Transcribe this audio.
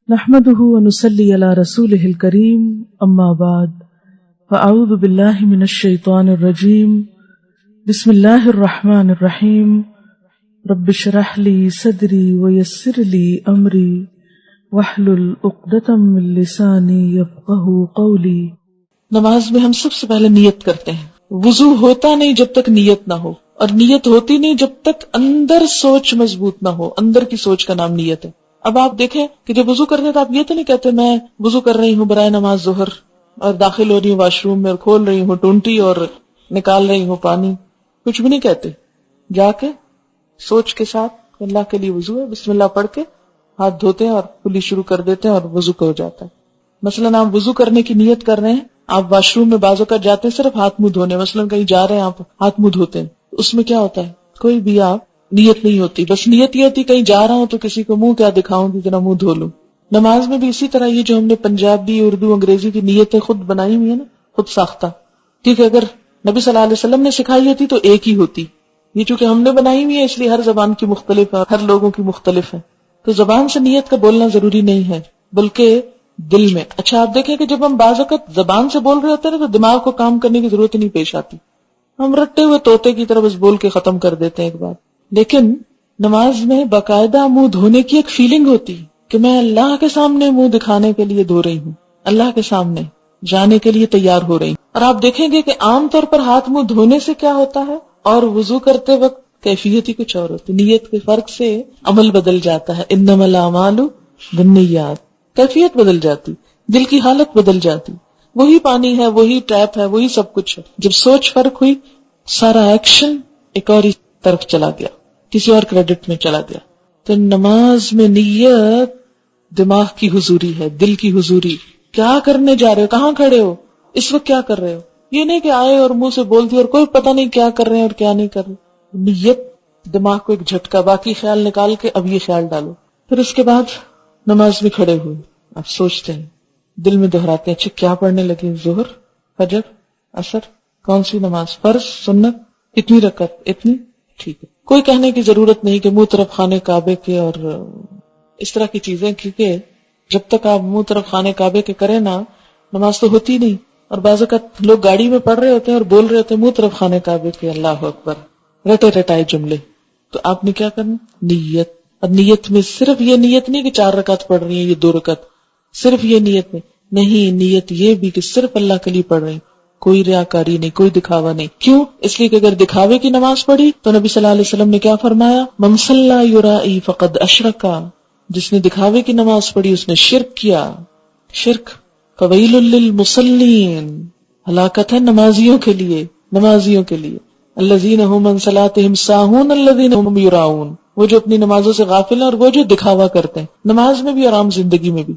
نحمده ونصلي على رسوله الكريم اما بعد فاعوذ بالله من الشيطان الرجيم بسم الله الرحمن الرحيم رب اشرح لي صدري ويسر لي امري واحلل عقدة من لساني يفقهوا قولي۔ نماز میں ہم سب سے پہلے نیت کرتے ہیں۔ وضو ہوتا نہیں جب تک نیت نہ ہو، اور نیت ہوتی نہیں جب تک اندر سوچ مضبوط نہ ہو۔ اندر کی سوچ کا نام نیت ہے۔ اب آپ دیکھیں کہ جب وضو کرتے تو آپ یہ تو نہیں کہتے میں وضو کر رہی ہوں برائے نماز ظہر، اور داخل ہو رہی ہوں واش روم میں اور کھول رہی ہوں ٹونٹی اور نکال رہی ہوں پانی، کچھ بھی نہیں کہتے۔ جا کے سوچ کے ساتھ اللہ کے لیے وضو ہے، بسم اللہ پڑھ کے ہاتھ دھوتے ہیں اور کلی شروع کر دیتے ہیں اور وضو ہو جاتا ہے۔ مثلاً آپ وضو کرنے کی نیت کر رہے ہیں، آپ واش روم میں بعض اوقات جاتے ہیں صرف ہاتھ منہ دھونے، مثلاً کہیں جا رہے ہیں آپ ہاتھ منہ دھوتے ہیں، اس میں کیا ہوتا ہے؟ کوئی بھی آپ نیت نہیں ہوتی، بس نیت یہ ہوتی کہیں جا رہا ہوں تو کسی کو منہ کیا دکھاؤں کہ ذرا منہ دھو لوں۔ نماز میں بھی اسی طرح یہ جو ہم نے پنجابی، اردو، انگریزی کی نیتیں خود بنائی ہوئی ہیں نا، خود ساختہ، ٹھیک ہے، اگر نبی صلی اللہ علیہ وسلم نے سکھائی ہوتی تو ایک ہی ہوتی، یہ چونکہ ہم نے بنائی ہوئی ہے اس لیے ہر زبان کی مختلف ہے، ہر لوگوں کی مختلف ہے، تو زبان سے نیت کا بولنا ضروری نہیں ہے بلکہ دل میں۔ اچھا آپ دیکھیں کہ جب ہم بعض اوقات زبان سے بول رہے ہوتے ہیں تو دماغ کو کام کرنے کی ضرورت ہی نہیں پیش آتی، ہم رٹے ہوئے طوطے کی طرح بس بول کے ختم کر دیتے ہیں ایک بات۔ لیکن نماز میں باقاعدہ منہ دھونے کی ایک فیلنگ ہوتی کہ میں اللہ کے سامنے منہ دکھانے کے لیے دھو رہی ہوں، اللہ کے سامنے جانے کے لیے تیار ہو رہی ہوں۔ اور آپ دیکھیں گے کہ عام طور پر ہاتھ منہ دھونے سے کیا ہوتا ہے اور وضو کرتے وقت کیفیت ہی کچھ اور ہوتی، نیت کے فرق سے عمل بدل جاتا ہے، انما الاعمال بالنیات، کیفیت بدل جاتی، دل کی حالت بدل جاتی، وہی پانی ہے، وہی ٹیپ ہے، وہی سب کچھ ہے، جب سوچ فرق ہوئی سارا ایکشن ایک اور ہی طرف چلا گیا، کسی اور کریڈٹ میں چلا گیا۔ تو نماز میں نیت دماغ کی حضوری ہے، دل کی حضوری، کیا کرنے جا رہے ہو، کہاں کھڑے ہو، اس وقت کیا کر رہے ہو، یہ نہیں کہ آئے اور منہ سے بول دی اور کوئی پتہ نہیں کیا کر رہے ہیں اور کیا نہیں کر رہے۔ نیت دماغ کو ایک جھٹکا، باقی خیال نکال کے اب یہ خیال ڈالو۔ پھر اس کے بعد نماز میں کھڑے ہوئے آپ سوچتے ہیں، دل میں دہراتے ہیں، اچھا کیا پڑھنے لگے، ظہر، فجر، عصر، کون سی نماز، فرض، سنت، اتنی رکعت، اتنی، ٹھیک ہے۔ کوئی کہنے کی ضرورت نہیں کہ منہ طرف خانے کعبے کے اور اس طرح کی چیزیں، کیونکہ جب تک آپ منہ طرف خانے کعبے کے کریں نا نماز تو ہوتی نہیں۔ اور بعض اوقات لوگ گاڑی میں پڑھ رہے ہوتے ہیں اور بول رہے ہوتے ہیں منہ طرف خانے کعبے کے، اللہ اکبر، رٹے رٹائے جملے۔ تو آپ نے کیا کرنا، نیت۔ اور نیت میں صرف یہ نیت نہیں کہ 4 رکعت پڑھ رہی ہیں، یہ 2 رکعت، صرف یہ نیت نہیں، نیت یہ بھی کہ صرف اللہ کے لیے پڑھ رہی ہیں، کوئی ریاکاری نہیں، کوئی دکھاوا نہیں۔ کیوں؟ اس لیے کہ اگر دکھاوے کی نماز پڑھی تو نبی صلی اللہ علیہ وسلم نے کیا فرمایا، من صلی یرائی فقد اشرکا، جس نے دکھاوے کی نماز پڑھی اس نے شرک کیا۔ شرک، فویل للمصلین، ہلاکت ہے نمازیوں کے لیے، نمازیوں کے لیے، الذین هم عن صلاتهم ساہون الذین هم یراؤون، وہ جو اپنی نمازوں سے غافل ہیں اور وہ جو دکھاوا کرتے ہیں، نماز میں بھی اور عام زندگی میں بھی۔